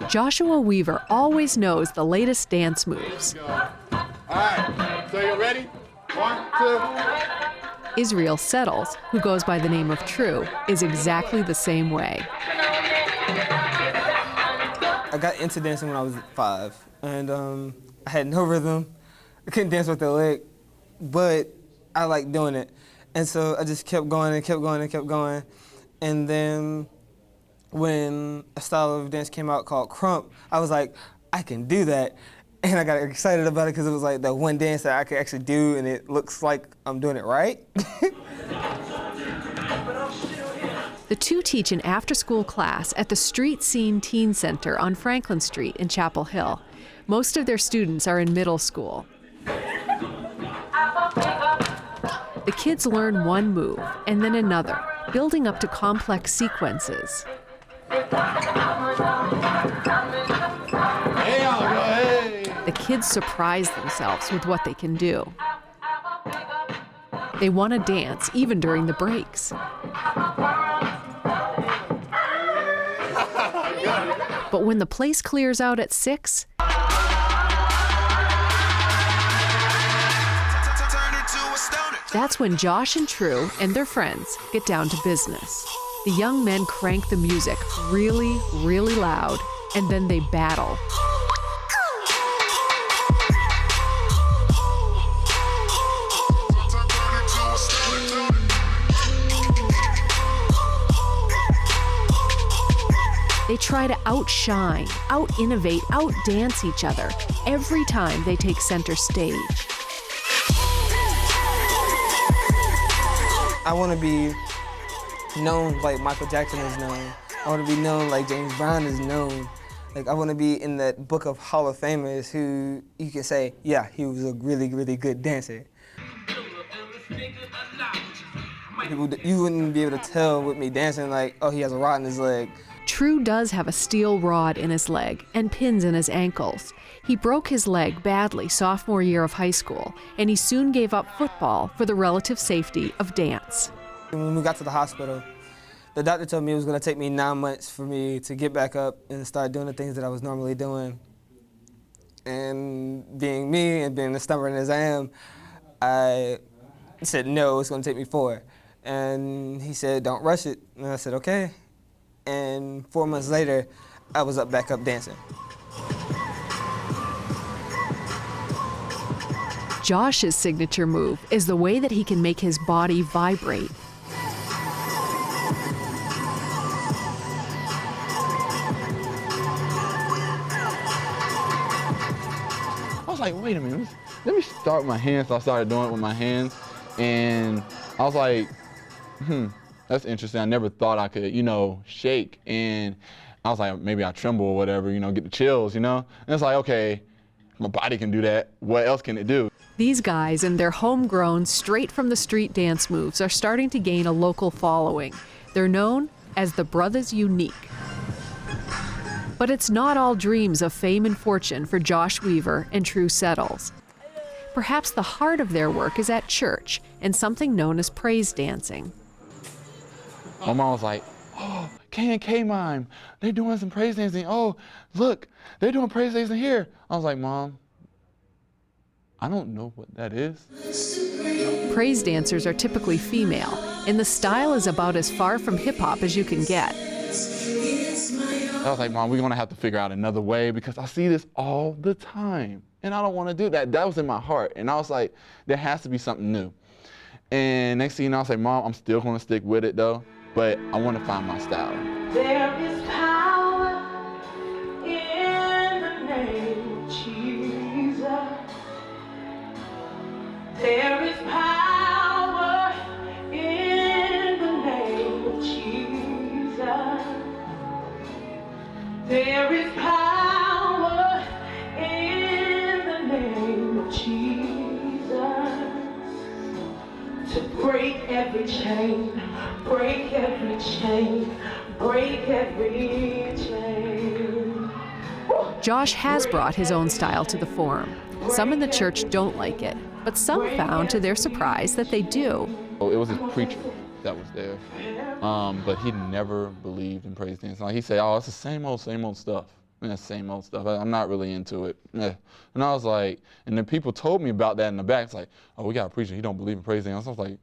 Joshua Weaver always knows the latest dance moves. All right, so you ready? 1, 2. Israel Settles, who goes by the name of True, is exactly the same way. I got into dancing when I was 5, and I had no rhythm. I couldn't dance with the leg, but I liked doing it. And so I just kept going and kept going and kept going. And then when a style of dance came out called krump, I was like, I can do that. And I got excited about it because it was like the one dance that I could actually do, and it looks like I'm doing it right. The two teach an after-school class at the Street Scene Teen Center on Franklin Street in Chapel Hill. Most of their students are in middle school. The kids learn one move and then another, building up to complex sequences. The kids surprise themselves with what they can do. They want to dance even during the breaks. But when the place clears out at 6, that's when Josh and True and their friends get down to business. The young men crank the music really, really loud, and then they battle. They try to outshine, out-innovate, out-dance each other every time they take center stage. I want to be known like Michael Jackson is known. I want to be known like James Brown is known. Like, I want to be in that book of Hall of Famers who you can say, yeah, he was a really, really good dancer. You wouldn't be able to tell with me dancing like, oh, he has a rod in his leg. True does have a steel rod in his leg and pins in his ankles. He broke his leg badly sophomore year of high school, and he soon gave up football for the relative safety of dance. When we got to the hospital, the doctor told me it was going to take me 9 months for me to get back up and start doing the things that I was normally doing. And being me and being as stubborn as I am, I said, no, it's going to take me 4. And he said, don't rush it. And I said, okay. And 4 months later, I was back up dancing. Josh's signature move is the way that he can make his body vibrate. I was like, wait a minute, let me start with my hands. So I started doing it with my hands, and I was like, that's interesting. I never thought I could, shake. And I was like, maybe I tremble or whatever, get the chills, And it's like, okay, my body can do that. What else can it do? These guys and their homegrown, straight from the street dance moves are starting to gain a local following. They're known as the Brothers Unique. But it's not all dreams of fame and fortune for Josh Weaver and True Settles. Perhaps the heart of their work is at church and something known as praise dancing. My mom was like, oh, K&K Mime, they're doing some praise dancing. Oh, look, they're doing praise dancing here. I was like, Mom, I don't know what that is. Praise dancers are typically female, and the style is about as far from hip-hop as you can get. I was like, Mom, we're gonna have to figure out another way because I see this all the time, and I don't wanna do that. That was in my heart, and I was like, there has to be something new. And next thing you know, I was like, Mom, I'm still gonna stick with it though, but I wanna find my style. There is power in the name of Jesus. There is power in the name of Jesus. There is power in the name of Jesus to break every chain, break every chain, break every chain. Josh has brought his own style to the Forum. Some in the church don't like it, but some found to their surprise that they do. It was his preacher that was there, but he never believed in praise dancing. Like he said, oh, it's the same old stuff. same old stuff. I'm not really into it. And I was like, and then people told me about that in the back. It's like, oh, we got a preacher. He don't believe in praise dance. I was like,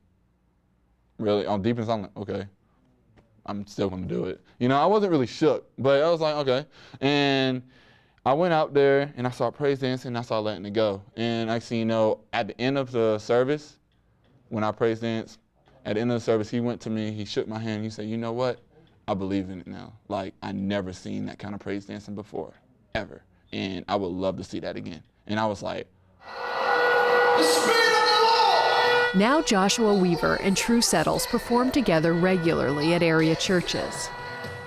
really? On deep inside, I'm like, okay, I'm still gonna do it. You know, I wasn't really shook, but I was like, okay. And I went out there and I started praise dancing and I started letting it go. And actually, you know, at the end of the service, when I praise danced, at the end of the service, he went to me, he shook my hand, he said, you know what? I believe in it now. Like, I never seen that kind of praise dancing before, ever. And I would love to see that again. And I was like, The Spirit of the Lord! Now Joshua Weaver and True Settles perform together regularly at area churches.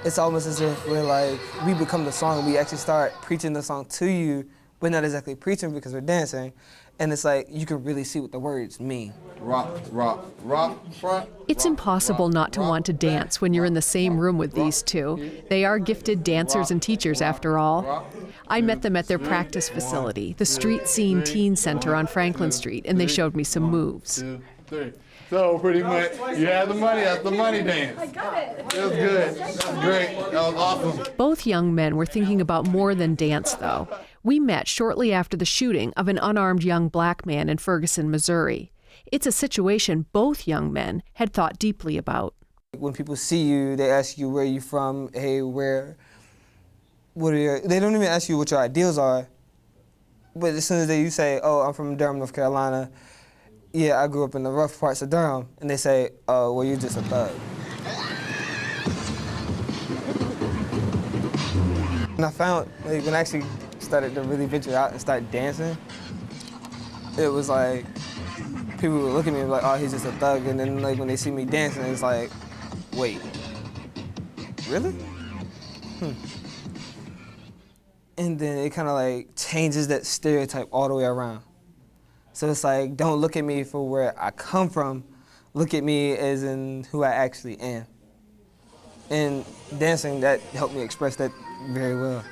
It's almost as if we become the song. We actually start preaching the song to you, but not exactly preaching because we're dancing. And it's like, you can really see what the words mean. Rock, rock, rock, front. It's impossible not to want to dance when you're in the same room with these two. They are gifted dancers and teachers, after all. I met them at their practice facility, the Street Scene Teen Center on Franklin Street, and they showed me some moves. 2, 3. So pretty much, you have the money. That's the money dance. I got it. That was good. That was great. That was awesome. Both young men were thinking about more than dance, though. We met shortly after the shooting of an unarmed young black man in Ferguson, Missouri. It's a situation both young men had thought deeply about. When people see you, they ask you where you from, hey, what are your, they don't even ask you what your ideals are, but as soon as you say, oh, I'm from Durham, North Carolina, yeah, I grew up in the rough parts of Durham, and they say, oh, well, you're just a thug. And I found, when I actually started to really venture out and start dancing, it was like, people would look at me and be like, oh, he's just a thug, and then when they see me dancing, it's like, wait, really? And then it kind of changes that stereotype all the way around. So it's like, don't look at me for where I come from, look at me as in who I actually am. And dancing, that helped me express that very well.